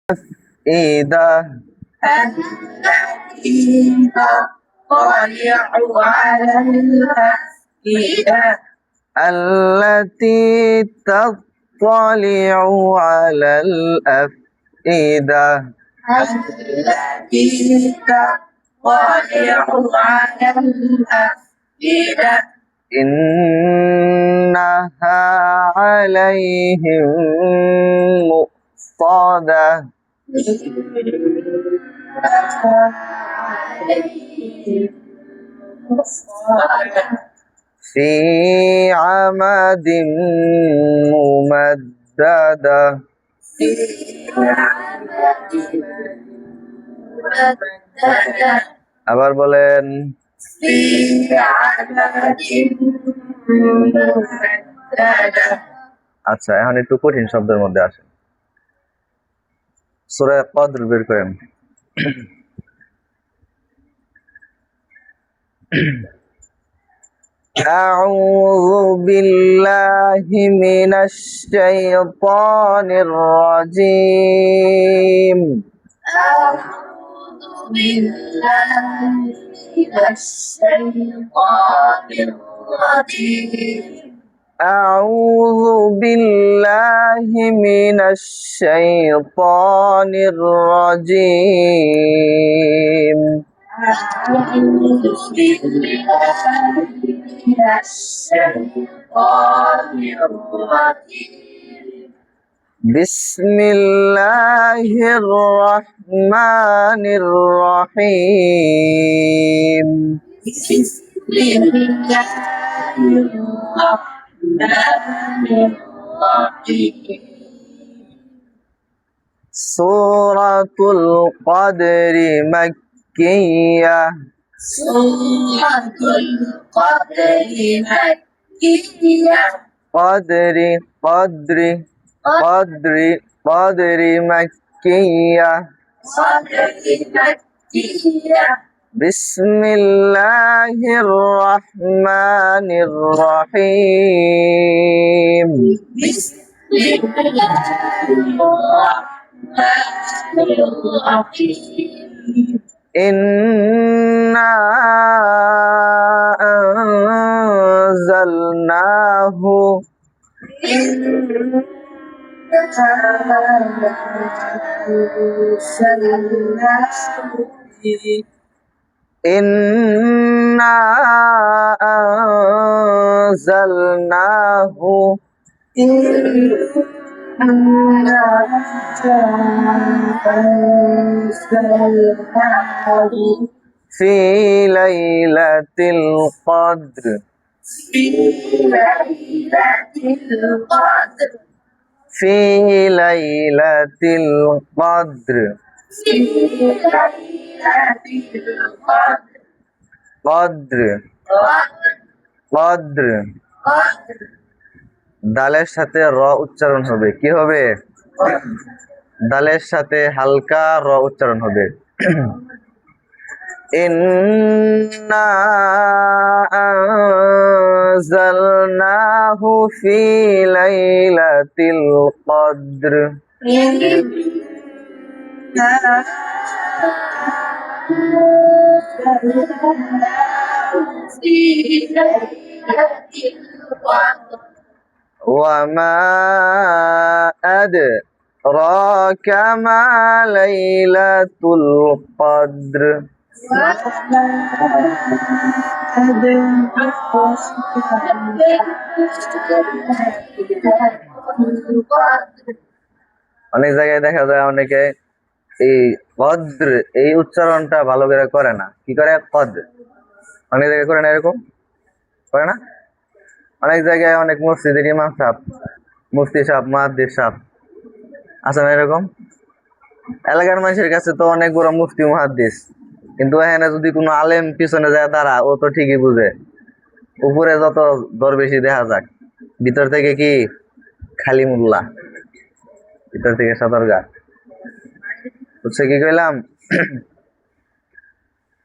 إذا التي تطلع على الأفئدة التي تطلع على الأفئدة التي تطلع على الأفئدة إنها عليهم مؤصدة في عمد ممددة আবার বলেন আচ্ছা এখন একটু কঠিন শব্দের মধ্যে আসেন সূরা কদর বের করেন أعوذ بالله من الشيطان الرجيم أعوذ بالله من الشيطان الرجيم أعوذ بالله من الشيطان الرجيم أعوذ بالله من الشيطان الرجيم بسم الله الرحمن الرحيم بسم الله الرحمن الرحيم سورة القدر مكية سورة القدر مكية قدر مكية بسم الله الرحمن الرحيم بسم الله الرحمن الرحيم إنا أنزلناه إنا أنزلناه في ليلة القدر في ليلة القدر قدر দালের সাথে র উচ্চারণ হবে কি হবে দালের সাথে হালকা র উচ্চারণ হবে ইন্না আনজালনাহু ফি লাইলাতিল কদর وما أدراك ما ليلة القدر অনেক জায়গায় দেখা যায় অনেকে এই কদ্র এই উচ্চারণটা ভালো করে করে না কি করে কদ্র অনেক জায়গায় করে না এরকম করে না অনেক জায়গায় অনেক মসজিদের ইমাম সাহেব মুফতি সাহেব মুহাদ্দিস সাহেব আছে না এরকম এলাকার মানুষের কাছে তো অনেক বড় মুফতি মুহাদ্দিস কিন্তু এখানে যদি কোনো আলেম পিছনে যায় তারা ও তো ঠিকই বুঝে উপরে যত দরবেশি দেখা যাক ভিতর থেকে কি খালি মোল্লা ভিতর থেকে সতর্কা বুঝছে কি কইলাম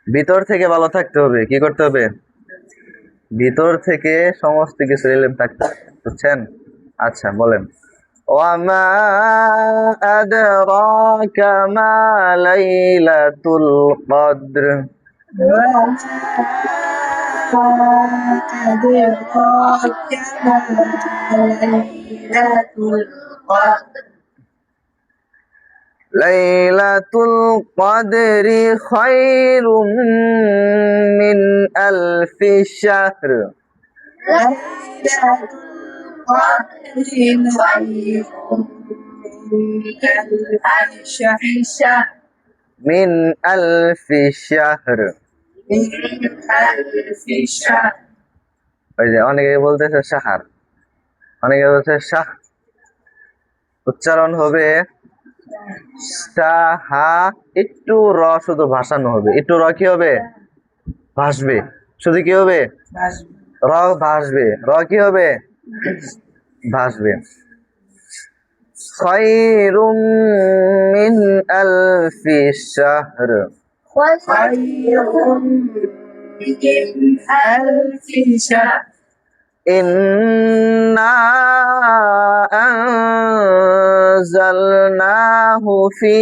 ভিতর থেকে ভালো থাকতে হবে কি করতে হবে ভিতর থেকে সমস্ত কিছু এলেম থাকতে বুঝছেন আচ্ছা বলেন وما أدراك ما ليلة القدر ليلة القدر خير من ألف شهر من ألف شهر ওই যে অনেকে বলতেছে শাহার, অনেকে বলছে শাহ, উচ্চারণ হবে সাহা, একটু র শুধু ভাসানো হবে, একটু র কি হবে ভাসবে, শুধু কি হবে র ভাসবে, র কি হবে ভাসবে। খায়রুম মিন আলফি শাহর ইন্না আনজালনাহু ফি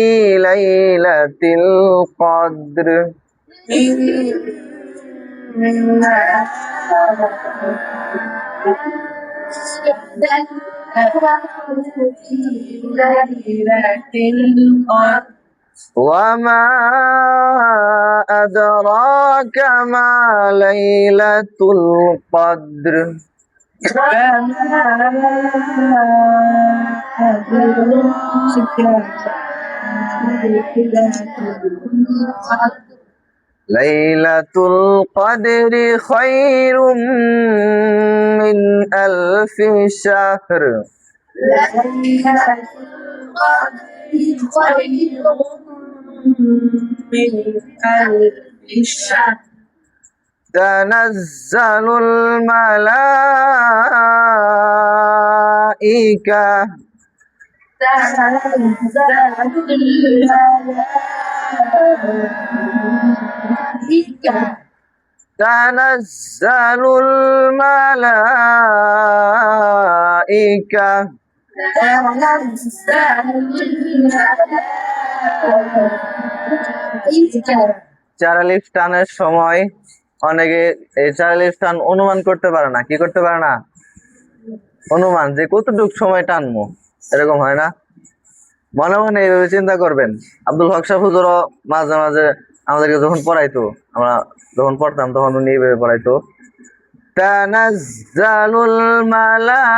লাইলাতিল কদর وما أدراك ما ليلة القدر ليلة القدر خير من ألف شهر تنزل الملائكة تنزل الملائكة চার আলিফ টানের সময় অনেকে এই চার আলিফ টান অনুমান করতে পারে না, কি করতে পারে না, অনুমান যে কতটুক সময় টানবো, এরকম হয় না, মনে মনে এইভাবে চিন্তা করবেন। আব্দুল হক সাহেব হুজুরও মাঝে মাঝে আমাদেরকে যখন পড়াইতো, আমরা যখন পড়তাম তখন উনি এইভাবে পড়াইতো, তানাজ্জালুল মালাইকাতু,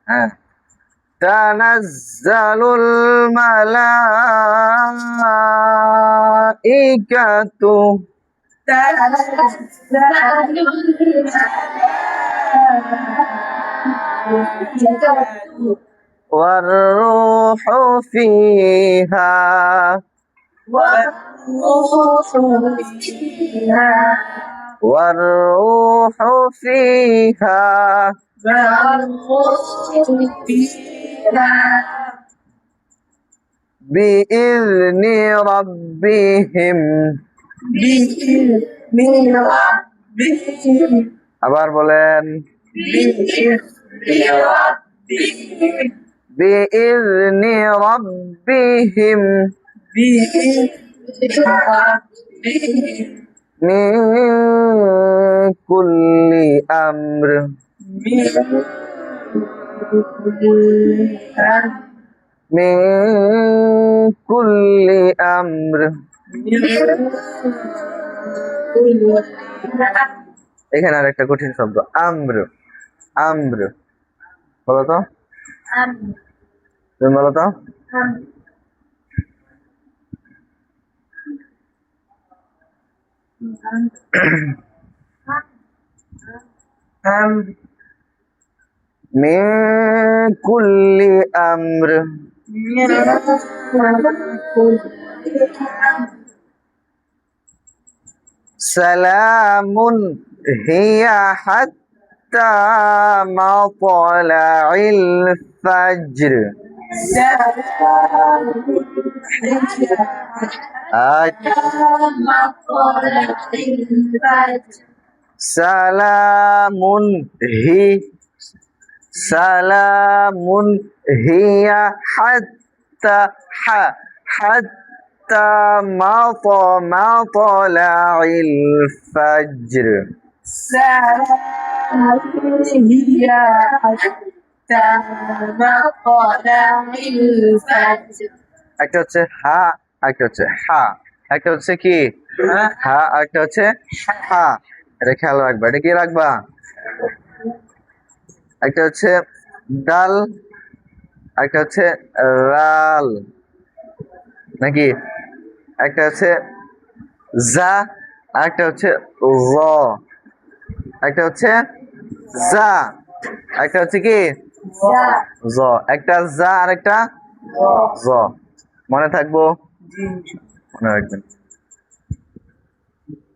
হ্যাঁ, তানাজ্জালুল মালাইকাতু والروح فيها والروح فيها بإذن ربهم আবার বলেন بإذن ربهم من كل أمر من كل أمر এখানে আরেকটা কঠিন শব্দ আম্র, আম্র বলো তো, তুমি বলো তো, من كل أمر سلام هي حتى مطلع الفجر সালামুন হি সালামুন হিয়া হাত্তা হাত্তা মাতলাইল ফাজর هي حتى مطلع الفجر একটা হচ্ছে হা একটা হচ্ছে হা একটা হচ্ছে কি হা একটা হচ্ছে হা এটা খেয়াল রাখবা এটা কি রাখবা একটা হচ্ছে ডাল একটা হচ্ছে রাল নাকি একটা হচ্ছে জা একটা হচ্ছে র একটা হচ্ছে জা একটা হচ্ছে কি জ একটা জা আর একটা জ মনে থাকবো মনে রাখবেন